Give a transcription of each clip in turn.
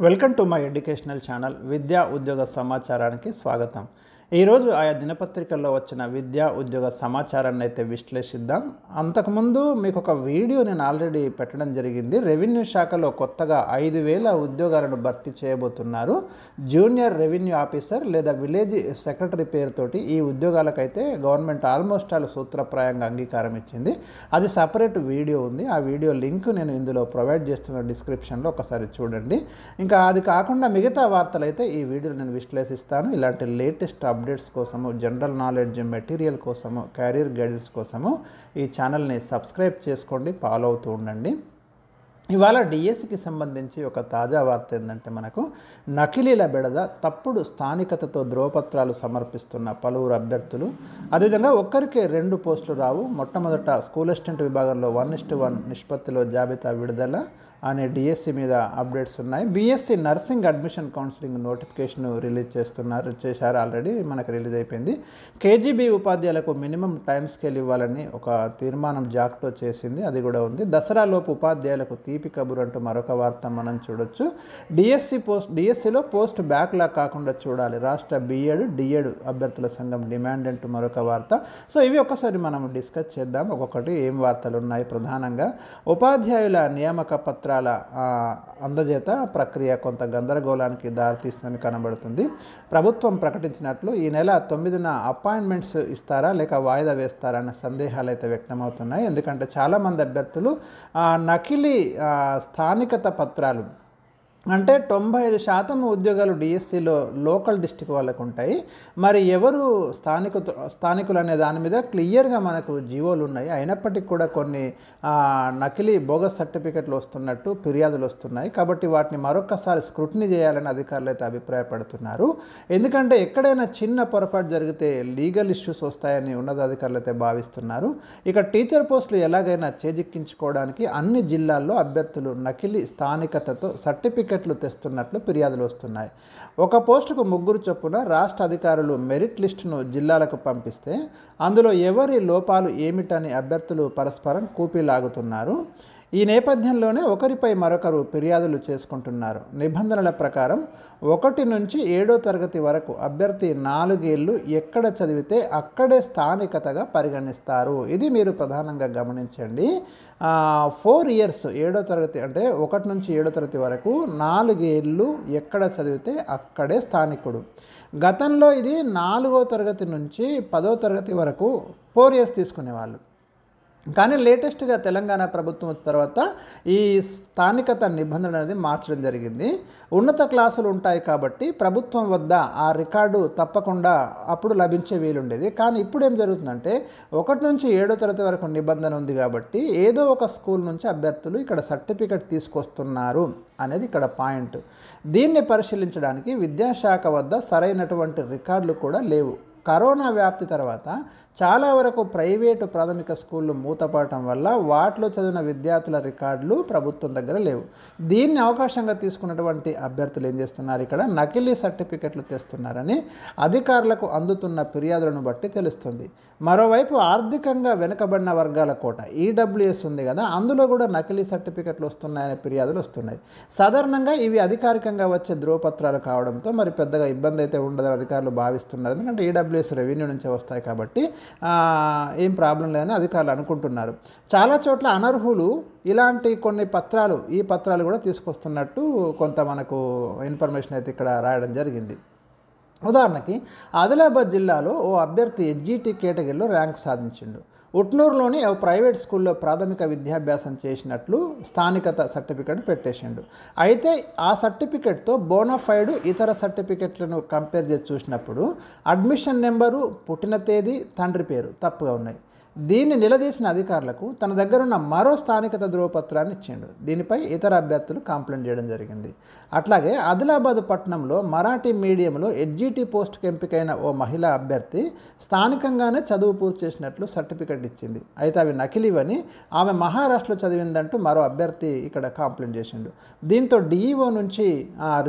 Welcome to my educational channel విద్యా ఉద్యోగ సమాచారానికి స్వాగతం. ఈరోజు ఆయా దినపత్రికల్లో వచ్చిన విద్యా ఉద్యోగ సమాచారాన్ని అయితే విశ్లేషిద్దాం. అంతకుముందు మీకు ఒక వీడియో నేను ఆల్రెడీ పెట్టడం జరిగింది. రెవెన్యూ శాఖలో కొత్తగా 5,000 ఉద్యోగాలను భర్తీ చేయబోతున్నారు. జూనియర్ రెవెన్యూ ఆఫీసర్ లేదా విలేజ్ సెక్రటరీ పేరుతోటి ఈ ఉద్యోగాలకైతే గవర్నమెంట్ ఆల్మోస్ట్ ఆల్ సూత్రప్రాయంగా అంగీకారం ఇచ్చింది. అది సపరేట్ వీడియో ఉంది. ఆ వీడియో లింక్ నేను ఇందులో ప్రొవైడ్ చేస్తున్న డిస్క్రిప్షన్లో ఒకసారి చూడండి. ఇంకా అది కాకుండా మిగతా వార్తలు అయితే ఈ వీడియోలో నేను విశ్లేషిస్తాను. ఇలాంటి లేటెస్ట్ అప్డేట్స్ కోసము, జనరల్ నాలెడ్జ్ మెటీరియల్ కోసము, కెరీర్ గైడెన్స్ కోసము ఈ ఛానల్ని సబ్స్క్రైబ్ చేసుకోండి, ఫాలో అవుతూ ఉండండి. ఇవాళ డిఎస్సికి సంబంధించి ఒక తాజా వార్త ఏంటంటే, మనకు నకిలీల బెడద, తప్పుడు స్థానికతతో ధ్రువపత్రాలు సమర్పిస్తున్న పలువురు అభ్యర్థులు, అదేవిధంగా ఒక్కరికే 2 పోస్టులు రావు, మొట్టమొదట స్కూల్ అసిస్టెంట్ విభాగంలో 1:1 నిష్పత్తిలో జాబితా విడుదల అనే డిఎస్సి మీద అప్డేట్స్ ఉన్నాయి. BSc nursing admission counselling notification చేశారు ఆల్రెడీ, మనకు రిలీజ్ అయిపోయింది. కేజీబీ ఉపాధ్యాయులకు మినిమం టైం స్కేల్ ఇవ్వాలని ఒక తీర్మానం జాక్టో చేసింది, అది కూడా ఉంది. దసరాలోపు ఉపాధ్యాయులకు తీపి కబురు అంటూ మరొక వార్త మనం చూడొచ్చు. డిఎస్సిలో పోస్ట్ బ్యాక్లాగ్ కాకుండా చూడాలి, రాష్ట్ర బీఎడ్ డిఎడ్ అభ్యర్థుల సంఘం డిమాండ్ అంటూ మరొక వార్త. సో ఇవి ఒక్కసారి మనం డిస్కస్ చేద్దాం, ఒక్కొక్కటి ఏం వార్తలు ఉన్నాయి. ప్రధానంగా ఉపాధ్యాయుల నియామక పత్రాల అందజేత ప్రక్రియ కొంత గందరగోళానికి దారితీస్తుందని కనబడుతుంది. ప్రభుత్వం ప్రకటించినట్లు ఈ నెల 9న అపాయింట్మెంట్స్ ఇస్తారా లేక వాయిదా వేస్తారా అన్న సందేహాలు అయితే వ్యక్తమవుతున్నాయి. ఎందుకంటే చాలామంది అభ్యర్థులు నకిలీ స్థానికత పత్రాలు, అంటే 95% ఉద్యోగాలు డిఎస్సిలో లోకల్ డిస్ట్రిక్ట్ వాళ్ళకు ఉంటాయి. మరి ఎవరు స్థానికులు అనే దాని మీద క్లియర్గా మనకు జీవోలు ఉన్నాయి. అయినప్పటికీ కూడా కొన్ని నకిలీ బోగస్ సర్టిఫికెట్లు వస్తున్నట్టు ఫిర్యాదులు వస్తున్నాయి. కాబట్టి వాటిని మరొకసారి స్క్రూటినీ చేయాలని అధికారులు అయితే అభిప్రాయపడుతున్నారు. ఎందుకంటే ఎక్కడైనా చిన్న పొరపాటు జరిగితే లీగల్ ఇష్యూస్ వస్తాయని ఉన్నతాధికారులు అయితే భావిస్తున్నారు. ఇక టీచర్ పోస్టులు ఎలాగైనా చేజిక్కించుకోవడానికి అన్ని జిల్లాల్లో అభ్యర్థులు నకిలీ స్థానికతతో సర్టిఫికెట్లు తెస్తున్నట్లు ఫిర్యాదులు వస్తున్నాయి. ఒక పోస్టుకు 3 చొప్పున రాష్ట్ర అధికారులు మెరిట్ లిస్టును జిల్లాలకు పంపిస్తే అందులో ఎవరి లోపాలు ఏమిటని అభ్యర్థులు పరస్పరం కూపీలాగుతున్నారు. ఈ నేపథ్యంలోనే ఒకరిపై మరొకరు ఫిర్యాదులు చేసుకుంటున్నారు. నిబంధనల ప్రకారం 1 నుంచి 7వ తరగతి వరకు అభ్యర్థి 4 ఏళ్ళు ఎక్కడ చదివితే అక్కడే స్థానికతగా పరిగణిస్తారు. ఇది మీరు ప్రధానంగా గమనించండి. 4 ఇయర్స్ 7వ తరగతి అంటే 1 నుంచి 7వ తరగతి వరకు 4 ఏళ్ళు ఎక్కడ చదివితే అక్కడే స్థానికుడు. గతంలో ఇది 4వ తరగతి నుంచి 10వ తరగతి వరకు 4 ఇయర్స్ తీసుకునేవాళ్ళు. కానీ లేటెస్ట్గా తెలంగాణ ప్రభుత్వం వచ్చిన తర్వాత ఈ స్థానికత నిబంధన అనేది మార్చడం జరిగింది. ఉన్నత క్లాసులు ఉంటాయి కాబట్టి ప్రభుత్వం వద్ద ఆ రికార్డు తప్పకుండా అప్పుడు లభించే వీలుండేది. కానీ ఇప్పుడు ఏం జరుగుతుందంటే 1 నుంచి 7వ తరగతి వరకు నిబంధన ఉంది కాబట్టి ఏదో ఒక స్కూల్ నుంచి అభ్యర్థులు ఇక్కడ సర్టిఫికెట్ తీసుకొస్తున్నారు అనేది ఇక్కడ పాయింట్. దీన్ని పరిశీలించడానికి విద్యాశాఖ వద్ద సరైనటువంటి రికార్డులు కూడా లేవు. కరోనా వ్యాప్తి తర్వాత చాలా వరకు ప్రైవేటు ప్రాథమిక స్కూళ్ళు మూతపడటం వల్ల వాటిలో చదివిన విద్యార్థుల రికార్డులు ప్రభుత్వం దగ్గర లేవు. దీన్ని అవకాశంగా తీసుకున్నటువంటి అభ్యర్థులు ఏం చేస్తున్నారు, ఇక్కడ నకిలీ సర్టిఫికెట్లు తెస్తున్నారని అధికారులకు అందుతున్న ఫిర్యాదులను బట్టి తెలుస్తుంది. మరోవైపు ఆర్థికంగా వెనుకబడిన వర్గాల కోట ఈడబ్ల్యూఎస్ ఉంది కదా, అందులో కూడా నకిలీ సర్టిఫికెట్లు వస్తున్నాయనే ఫిర్యాదులు వస్తున్నాయి. సాధారణంగా ఇవి అధికారికంగా వచ్చే ధ్రువపత్రాలు కావడంతో మరి పెద్దగా ఇబ్బంది అయితే ఉండదని అధికారులు భావిస్తున్నారు. ఎందుకంటే ఈడబ్ల్యూఎస్ రెవెన్యూ నుంచే వస్తాయి కాబట్టి ఏం ప్రాబ్లం లేదని అధికారులు అనుకుంటున్నారు. చాలా చోట్ల అనర్హులు ఇలాంటి కొన్ని ఈ పత్రాలు కూడా తీసుకొస్తున్నట్టు కొంత మనకు ఇన్ఫర్మేషన్ అయితే ఇక్కడ రాయడం జరిగింది. ఉదాహరణకి ఆదిలాబాద్ జిల్లాలో ఓ అభ్యర్థి ఎస్జిటి కేటగిరీలో ర్యాంకు సాధించిండు. ఉట్నూరులోని ఓ ప్రైవేట్ స్కూల్లో ప్రాథమిక విద్యాభ్యాసం చేసినట్లు స్థానికత సర్టిఫికెట్ పెట్టేసిండు. అయితే ఆ సర్టిఫికెట్తో బోనాఫైడ్ ఇతర సర్టిఫికెట్లను కంపేర్ చేసి చూసినప్పుడు అడ్మిషన్ నెంబరు, పుట్టిన తేదీ, తండ్రి పేరు తప్పుగా ఉన్నాయి. దీన్ని నిలదీసిన అధికారులకు తన దగ్గరున్న మరో స్థానికత ధ్రువపత్రాన్ని ఇచ్చిండు. దీనిపై ఇతర అభ్యర్థులు కంప్లైంట్ చేయడం జరిగింది. అట్లాగే ఆదిలాబాద్ పట్టణంలో మరాఠీ మీడియంలో ఎస్జిటి పోస్టుకు ఎంపికైన ఓ మహిళా అభ్యర్థి స్థానికంగానే చదువు పూర్తి చేసినట్లు సర్టిఫికెట్ ఇచ్చింది. అయితే అవి నకిలీవని ఆమె మహారాష్ట్రలో చదివిందంటూ మరో అభ్యర్థి ఇక్కడ కంప్లైంట్ చేసిండు. దీంతో డిఈఓ నుంచి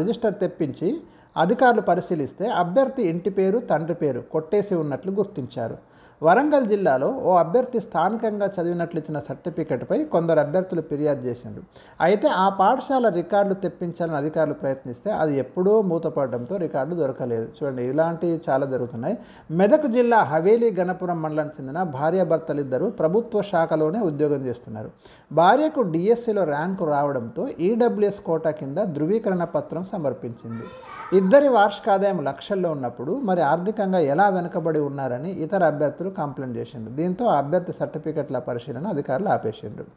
రిజిస్టర్ తెప్పించి అధికారులు పరిశీలిస్తే అభ్యర్థి ఇంటి పేరు, తండ్రి పేరు కొట్టేసి ఉన్నట్లు గుర్తించారు. వరంగల్ జిల్లాలో ఓ అభ్యర్థి స్థానికంగా చదివినట్లు ఇచ్చిన సర్టిఫికెట్పై కొందరు అభ్యర్థులు ఫిర్యాదు చేసిండ్రు. అయితే ఆ పాఠశాల రికార్డులు తెప్పించాలని అధికారులు ప్రయత్నిస్తే అది ఎప్పుడూ మూతపడడంతో రికార్డు దొరకలేదు. చూడండి, ఇలాంటివి చాలా జరుగుతున్నాయి. మెదక్ జిల్లా హవేలీ గణపురం మండలానికి చెందిన భార్యాభర్తలిద్దరూ ప్రభుత్వ శాఖలోనే ఉద్యోగం చేస్తున్నారు. భార్యకు డిఎస్సిలో ర్యాంకు రావడంతో ఈడబ్ల్యూఎస్ కోటా కింద ధృవీకరణ పత్రం సమర్పించింది. ఇద్దరి వార్షిక ఆదాయం లక్షల్లో ఉన్నప్పుడు మరి ఆర్థికంగా ఎలా వెనుకబడి ఉన్నారని ఇతర అభ్యర్థులు కంప్లైంట్ చేసిండ్రు. దీంతో ఆ అభ్యర్థి సర్టిఫికెట్ల పరిశీలన అధికారులు ఆపేసిండ్రు.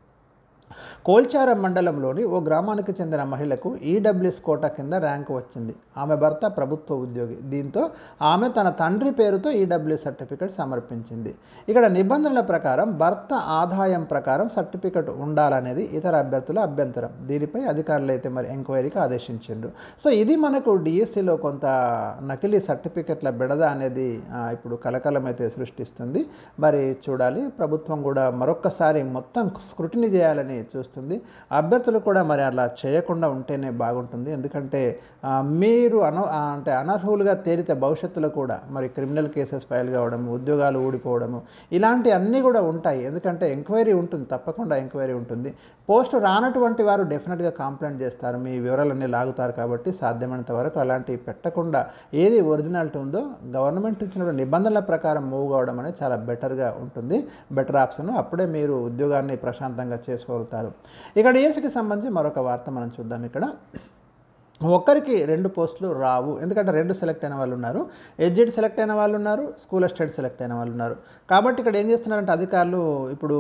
కోల్చారం మండలంలోని ఓ గ్రామానికి చెందిన మహిళకు ఈడబ్ల్యూఎస్ కోటా కింద ర్యాంకు వచ్చింది. ఆమె భర్త ప్రభుత్వ ఉద్యోగి. దీంతో ఆమె తన తండ్రి పేరుతో ఈడబ్ల్యూఎస్ సర్టిఫికెట్ సమర్పించింది. ఇక్కడ నిబంధనల ప్రకారం భర్త ఆదాయం ప్రకారం సర్టిఫికెట్ ఉండాలనేది ఇతర అభ్యర్థుల అభ్యంతరం. దీనిపై అధికారులు అయితే మరి ఎంక్వైరీకి ఆదేశించారు. సో ఇది మనకు డిఎస్సిలో కొంత నకిలీ సర్టిఫికెట్ల బెడద అనేది ఇప్పుడు కలకలం అయితే సృష్టిస్తుంది. మరి చూడాలి, ప్రభుత్వం కూడా మరొక్కసారి మొత్తం స్క్రూటినీ చేయాలని చూస్తుంది. అభ్యర్థులు కూడా మరి అలా చేయకుండా ఉంటేనే బాగుంటుంది. ఎందుకంటే మీరు అనర్హులుగా తేలితే భవిష్యత్తులో కూడా మరి క్రిమినల్ కేసెస్ ఫైల్ కావడము, ఉద్యోగాలు ఊడిపోవడము, ఇలాంటి అన్నీ కూడా ఉంటాయి. ఎందుకంటే ఎంక్వైరీ ఉంటుంది, తప్పకుండా ఎంక్వైరీ ఉంటుంది. పోస్ట్ రానటువంటి వారు డెఫినెట్గా కంప్లైంట్ చేస్తారు, మీ వివరాలన్నీ లాగుతారు. కాబట్టి సాధ్యమైనంత వరకు అలాంటివి పెట్టకుండా ఏది ఒరిజినాలిటీ ఉందో గవర్నమెంట్ ఇచ్చిన నిబంధనల ప్రకారం మూవ్ కావడం అనేది చాలా బెటర్గా ఉంటుంది, బెటర్ ఆప్షన్. అప్పుడే మీరు ఉద్యోగాన్ని ప్రశాంతంగా చేసుకోగలుగుతారు. ఇక్కడ డిఎస్సికి సంబంధించి మరొక వార్త మనం చూద్దాం. ఇక్కడ ఒక్కరికి 2 పోస్టులు రావు. ఎందుకంటే 2 సెలెక్ట్ అయిన వాళ్ళు ఉన్నారు, ఎడ్జిట్ సెలెక్ట్ అయిన వాళ్ళు ఉన్నారు, స్కూల్ అసిస్టెంట్ సెలెక్ట్ అయిన వాళ్ళు ఉన్నారు. కాబట్టి ఇక్కడ ఏం చేస్తున్నారంటే అధికారులు ఇప్పుడు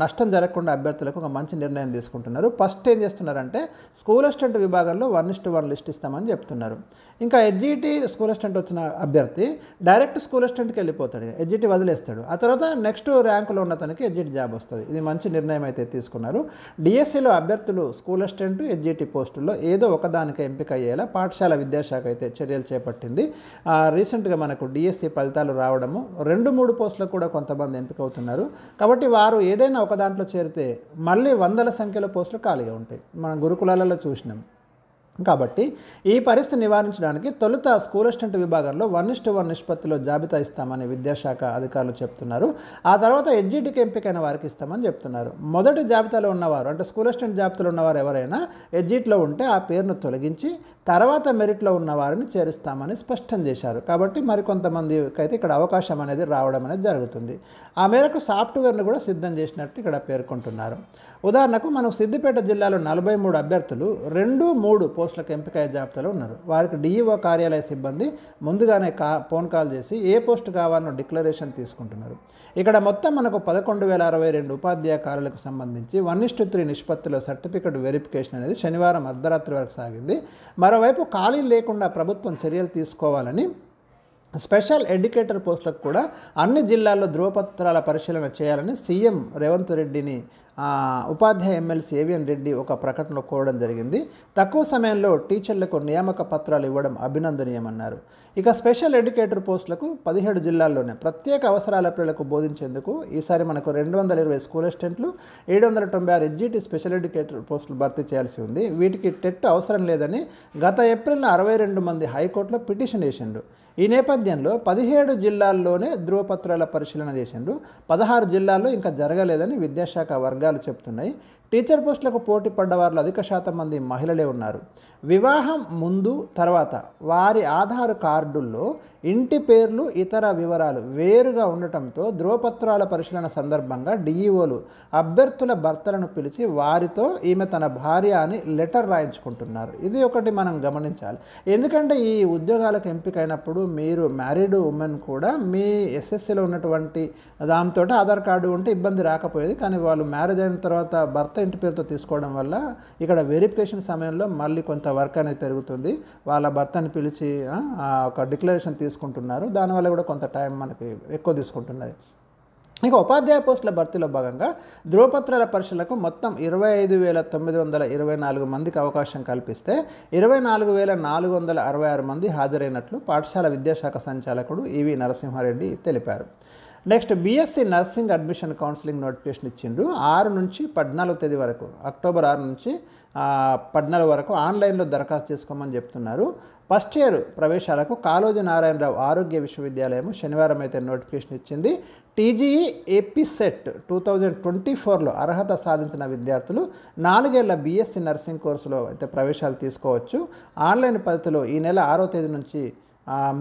నష్టం జరగకుండా అభ్యర్థులకు ఒక మంచి నిర్ణయం తీసుకుంటున్నారు. ఫస్ట్ ఏం చేస్తున్నారంటే స్కూల్ అసిస్టెంట్ విభాగంలో 1:1 లిస్ట్ ఇస్తామని చెప్తున్నారు. ఇంకా ఎడ్జిటి స్కూల్ అసిస్టెంట్ వచ్చిన అభ్యర్థి డైరెక్ట్ స్కూల్ అసిస్టెంట్కి వెళ్ళిపోతాడు, ఎడ్జిటి వదిలేస్తాడు. ఆ తర్వాత నెక్స్ట్ ర్యాంకులో ఉన్న తనకి ఎడ్జిటి జాబ్ వస్తుంది. ఇది మంచి నిర్ణయం అయితే తీసుకున్నారు. డిఎస్సిలో అభ్యర్థులు స్కూల్ అసిస్టెంట్, ఎడ్జిటి పోస్టుల్లో ఏదో ఒకదానికి ఎంపిక అయ్యేలా పాఠశాల విద్యాశాఖ అయితే చర్యలు చేపట్టింది. రీసెంట్గా మనకు డిఎస్సి ఫలితాలు రావడము 2-3 పోస్టులకు కూడా కొంతమంది ఎంపిక అవుతున్నారు. కాబట్టి వారు ఏదైనా ఒక దాంట్లో చేరితే మళ్ళీ వందల సంఖ్యలో పోస్టులు ఖాళీగా ఉంటాయి. మనం గురుకులాలలో చూసినాం. కాబట్టి ఈ పరిస్థితి నివారించడానికి తొలుత స్కూల్ అసిస్టెంట్ విభాగంలో 1:1 నిష్పత్తిలో జాబితా ఇస్తామని విద్యాశాఖ అధికారులు చెప్తున్నారు. ఆ తర్వాత ఎడ్జిటికి ఎంపికైన వారికి ఇస్తామని చెప్తున్నారు. మొదటి జాబితాలో ఉన్నవారు అంటే స్కూల్ అసిస్టెంట్ జాబితాలో ఉన్నవారు ఎవరైనా ఎడ్జిట్లో ఉంటే ఆ పేరును తొలగించి తర్వాత మెరిట్లో ఉన్న వారిని చేరుస్తామని స్పష్టం చేశారు. కాబట్టి మరికొంతమందికి అయితే ఇక్కడ అవకాశం అనేది రావడం అనేది జరుగుతుంది. ఆ మేరకు సాఫ్ట్వేర్ను కూడా సిద్ధం చేసినట్టు ఇక్కడ పేర్కొంటున్నారు. ఉదాహరణకు మనం సిద్దిపేట జిల్లాలో 43 అభ్యర్థులు 2-3 పోస్టులకు ఎంపికయ్యే జాబితాలో ఉన్నారు. వారికి డిఈఓ కార్యాలయ సిబ్బంది ముందుగానే ఫోన్ కాల్ చేసి ఏ పోస్టు కావాలనో డిక్లరేషన్ తీసుకుంటున్నారు. ఇక్కడ మొత్తం మనకు 11,062 ఉపాధ్యాయ ఖాళీలకు సంబంధించి 1:3 నిష్పత్తిలో సర్టిఫికెట్ వెరిఫికేషన్ అనేది శనివారం అర్ధరాత్రి వరకు సాగింది. మరోవైపు ఖాళీలు లేకుండా ప్రభుత్వం చర్యలు తీసుకోవాలని స్పెషల్ ఎడ్యుకేటర్ పోస్టులకు కూడా అన్ని జిల్లాల్లో ధృవపత్రాల పరిశీలన చేయాలని సీఎం రేవంత్ రెడ్డిని ఉపాధ్యాయ ఎమ్మెల్సీ ఏవిఎన్ రెడ్డి ఒక ప్రకటనలో కోరడం జరిగింది. తక్కువ సమయంలో టీచర్లకు నియామక పత్రాలు ఇవ్వడం అభినందనీయమన్నారు. ఇక స్పెషల్ ఎడ్యుకేటర్ పోస్టులకు 17 జిల్లాల్లోనే ప్రత్యేక అవసరాల పిల్లలకు బోధించేందుకు ఈసారి మనకు 220 స్కూల్ అసిస్టెంట్లు, 796 ఎడ్జిటి స్పెషల్ ఎడ్యుకేటర్ పోస్టులు భర్తీ చేయాల్సి ఉంది. వీటికి టెట్ అవసరం లేదని గత ఏప్రిల్లో 62 మంది హైకోర్టులో పిటిషన్ వేసిండ్రు. ఈ నేపథ్యంలో 17 జిల్లాల్లోనే ధృవపత్రాల పరిశీలన చేసిండ్రు. 16 జిల్లాల్లో ఇంకా జరగలేదని విద్యాశాఖ వర్గాలు చెప్తున్నాయి. టీచర్ పోస్టులకు పోటీ పడ్డ వారిలో అధిక శాతం మంది మహిళలే ఉన్నారు. వివాహం ముందు తర్వాత వారి ఆధార్ కార్డుల్లో ఇంటి పేర్లు ఇతర వివరాలు వేరుగా ఉండటంతో ధృవపత్రాల పరిశీలన సందర్భంగా డిఈఓలు అభ్యర్థుల భర్తలను పిలిచి వారితో ఈమె తన భార్య అని లెటర్ రాయించుకుంటున్నారు. ఇది ఒకటి మనం గమనించాలి. ఎందుకంటే ఈ ఉద్యోగాలకు ఎంపికైనప్పుడు మీరు మ్యారీడ్ ఉమెన్ కూడా మీ ఎస్ఎస్సిలో ఉన్నటువంటి దాంతో ఆధార్ కార్డు ఉంటే ఇబ్బంది రాకపోయేది. కానీ వాళ్ళు మ్యారేజ్ అయిన తర్వాత భర్త ఇంటి పేరుతో తీసుకోవడం వల్ల ఇక్కడ వెరిఫికేషన్ సమయంలో మళ్ళీ కొంత వర్క్ అనేది పెరుగుతుంది. వాళ్ళ భర్తని పిలిచి ఒక డిక్లరేషన్ తీసుకుంటున్నారు. దానివల్ల కూడా కొంత టైం మనకి ఎక్కువ తీసుకుంటున్నది. ఇక ఉపాధ్యాయ పోస్టుల భర్తీలో భాగంగా ధృవపత్రాల పరిశీలనకు మొత్తం 25,924 మందికి అవకాశం కల్పిస్తే 24,466 మంది హాజరైనట్లు పాఠశాల విద్యాశాఖ సంచాలకుడు ఈవి నరసింహారెడ్డి తెలిపారు. Next BSc nursing admission counselling notification ఇచ్చిండ్రు. 6 నుంచి 14 తేదీ వరకు, అక్టోబర్ 6 నుంచి 14 వరకు ఆన్లైన్లో దరఖాస్తు చేసుకోమని చెప్తున్నారు. ఫస్ట్ ఇయర్ ప్రవేశాలకు కాళోజీ నారాయణరావు ఆరోగ్య విశ్వవిద్యాలయం శనివారం అయితే నోటిఫికేషన్ ఇచ్చింది. టీజీఈ ఏపీ సెట్ 2024లో అర్హత సాధించిన విద్యార్థులు 4 ఏళ్ల బీఎస్సీ నర్సింగ్ కోర్సులో అయితే ప్రవేశాలు తీసుకోవచ్చు. ఆన్లైన్ పద్ధతిలో ఈ నెల 6వ తేదీ నుంచి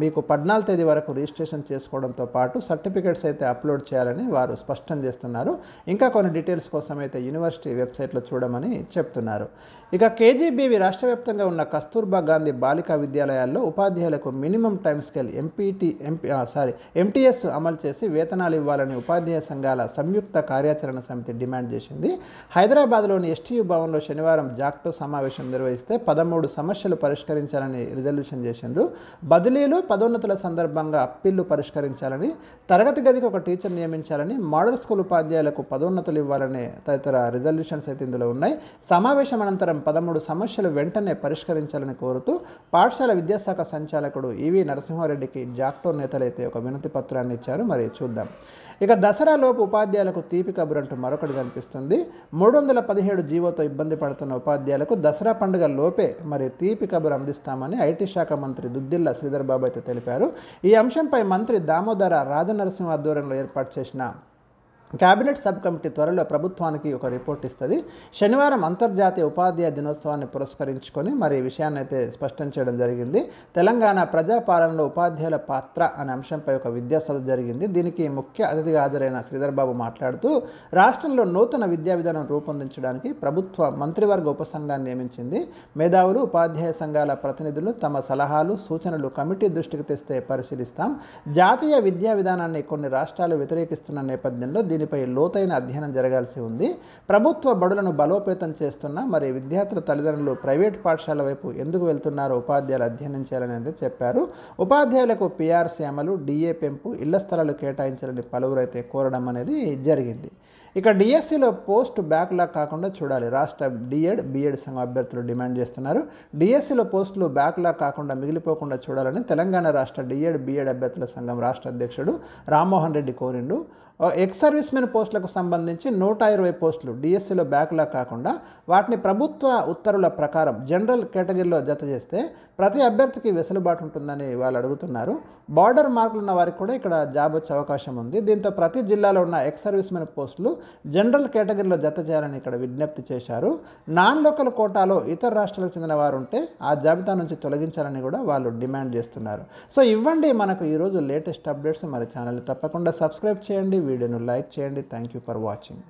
మీకు 14వ తేదీ వరకు రిజిస్ట్రేషన్ చేసుకోవడంతో పాటు సర్టిఫికేట్స్ అయితే అప్లోడ్ చేయాలని వారు స్పష్టం చేస్తున్నారు. ఇంకా కొన్ని డీటెయిల్స్ కోసం అయితే యూనివర్సిటీ వెబ్సైట్లో చూడమని చెప్తున్నారు. ఇక కేజీబీవీ రాష్ట్ర వ్యాప్తంగా ఉన్న కస్తూర్బా గాంధీ బాలికా విద్యాలయాల్లో ఉపాధ్యాయులకు మినిమం టైం స్కేల్ ఎంటీఎస్ అమలు చేసి వేతనాలు ఇవ్వాలని ఉపాధ్యాయ సంఘాల సంయుక్త కార్యాచరణ సమితి డిమాండ్ చేసింది. హైదరాబాద్లోని ఎస్టీయూ భవన్లో శనివారం జాక్టో సమావేశం నిర్వహిస్తే 13 సమస్యలు పరిష్కరించాలని రిజల్యూషన్ చేసిండ్రు. బదిలీలు, పదోన్నతుల సందర్భంగా అప్పీళ్లు పరిష్కరించాలని, తరగతి గదికి ఒక టీచర్ నియమించాలని, మోడల్ స్కూల్ ఉపాధ్యాయులకు పదోన్నతులు ఇవ్వాలనే తదితర రిజల్యూషన్స్ అయితే ఇందులో ఉన్నాయి. సమావేశం అనంతరం 13 సమస్యలు వెంటనే పరిష్కరించాలని కోరుతూ పాఠశాల విద్యాశాఖ సంచాలకుడు ఈవి నరసింహారెడ్డికి జాక్టో నేతలైతే ఒక వినతి పత్రాన్ని ఇచ్చారు. మరి చూద్దాం. ఇక దసరాలోపు ఉపాధ్యాయులకు తీపి కబురంటూ మరొకటి కనిపిస్తుంది. 317 జీవోతో ఇబ్బంది పడుతున్న ఉపాధ్యాయులకు దసరా పండుగ లోపే మరి తీపి కబురు అందిస్తామని ఐటీ శాఖ మంత్రి దుద్దిల్ల శ్రీధర్ బాబు అయితే తెలిపారు. ఈ అంశంపై మంత్రి దామోదర రాజనరసింహ ఆధ్వర్యంలో ఏర్పాటు చేసిన కేబినెట్ సబ్ కమిటీ త్వరలో ప్రభుత్వానికి ఒక రిపోర్ట్ ఇస్తుంది. శనివారం అంతర్జాతీయ ఉపాధ్యాయ దినోత్సవాన్ని పురస్కరించుకొని మరి ఈ విషయాన్ని అయితే స్పష్టం చేయడం జరిగింది. తెలంగాణ ప్రజాపాలనలో ఉపాధ్యాయుల పాత్ర అనే అంశంపై ఒక విద్యా సదస్సు జరిగింది. దీనికి ముఖ్య అతిథిగా హాజరైన శ్రీధర్ బాబు మాట్లాడుతూ రాష్ట్రంలో నూతన విద్యా విధానం రూపొందించడానికి ప్రభుత్వ మంత్రివర్గ ఉపసంఘాన్ని నియమించింది. మేధావులు, ఉపాధ్యాయ సంఘాల ప్రతినిధులు తమ సలహాలు, సూచనలు కమిటీ దృష్టికి తెస్తే పరిశీలిస్తాం. జాతీయ విద్యా విధానాన్ని కొన్ని రాష్ట్రాలు వ్యతిరేకిస్తున్న నేపథ్యంలో దీనిపై లోతైన అధ్యయనం జరగాల్సి ఉంది. ప్రభుత్వ బడులను బలోపేతం చేస్తున్న మరి విద్యార్థుల తల్లిదండ్రులు ప్రైవేట్ పాఠశాల వైపు ఎందుకు వెళ్తున్నారో ఉపాధ్యాయులు అధ్యయనం చేయాలని అయితే చెప్పారు. ఉపాధ్యాయులకు పీఆర్సీ అమలు, డిఏ పెంపు, ఇళ్ల స్థలాలు కేటాయించాలని పలువురు అయితే కోరడం అనేది జరిగింది. ఇక డిఎస్సిలో పోస్ట్ బ్యాక్లాగ్ కాకుండా చూడాలి. రాష్ట్ర డిఎడ్, బిఎడ్ సంఘం అభ్యర్థులు డిమాండ్ చేస్తున్నారు. డిఎస్సిలో పోస్టులు బ్యాక్లాగ్ కాకుండా మిగిలిపోకుండా చూడాలని తెలంగాణ రాష్ట్ర డిఎడ్, బిఎడ్ అభ్యర్థుల సంఘం రాష్ట్ర అధ్యక్షుడు రామ్మోహన్ రెడ్డి కోరిండు. ఎక్స్ సర్వీస్మెన్ పోస్టులకు సంబంధించి 120 పోస్టులు డిఎస్సిలో బ్యాక్లాగ్ కాకుండా వాటిని ప్రభుత్వ ఉత్తర్వుల ప్రకారం జనరల్ కేటగిరీలో జత చేస్తే ప్రతి అభ్యర్థికి వెసులుబాటు ఉంటుందని వాళ్ళు అడుగుతున్నారు. బార్డర్ మార్కులు ఉన్న వారికి కూడా ఇక్కడ జాబ్ వచ్చే అవకాశం ఉంది. దీంతో ప్రతి జిల్లాలో ఉన్న ఎక్స్ సర్వీస్మెన్ పోస్టులు జనరల్ కేటగిరీలో జత చేయాలని ఇక్కడ విజ్ఞప్తి చేశారు. నాన్ లోకల్ కోటాలో ఇతర రాష్ట్రాలకు చెందిన వారు ఉంటే ఆ జాబితా నుంచి తొలగించాలని కూడా వాళ్ళు డిమాండ్ చేస్తున్నారు. సో ఇవ్వండి మనకు ఈరోజు లేటెస్ట్ అప్డేట్స్. మరి ఛానల్ని తప్పకుండా సబ్స్క్రైబ్ చేయండి, వీడియోను లైక్ చేయండి. Thank you for watching.